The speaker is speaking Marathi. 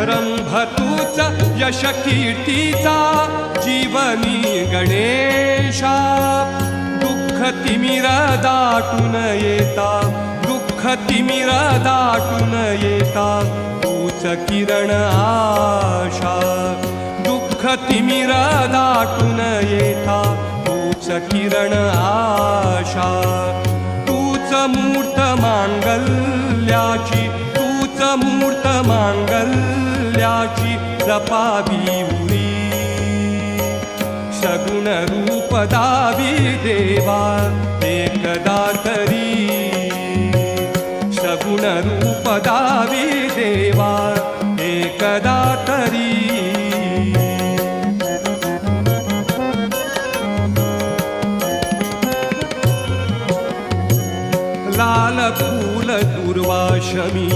रंभ तूच यश कीर्तीचा जीवनी गणेशा दुःख तिमिर दाटून येता दुःख तिमिर दाटून येता तूच किरण आशा दुःख तिमिर दाटून येता तूच किरण आशा तूच मूर्त मांगल्याची तूच मूर्त मांगल्याची जपावी उरी सगुण रूप दावी देवा एकदा तरी सगुण रूप दावी देवा एकदा तरी लाल फूल दुर्वाशमी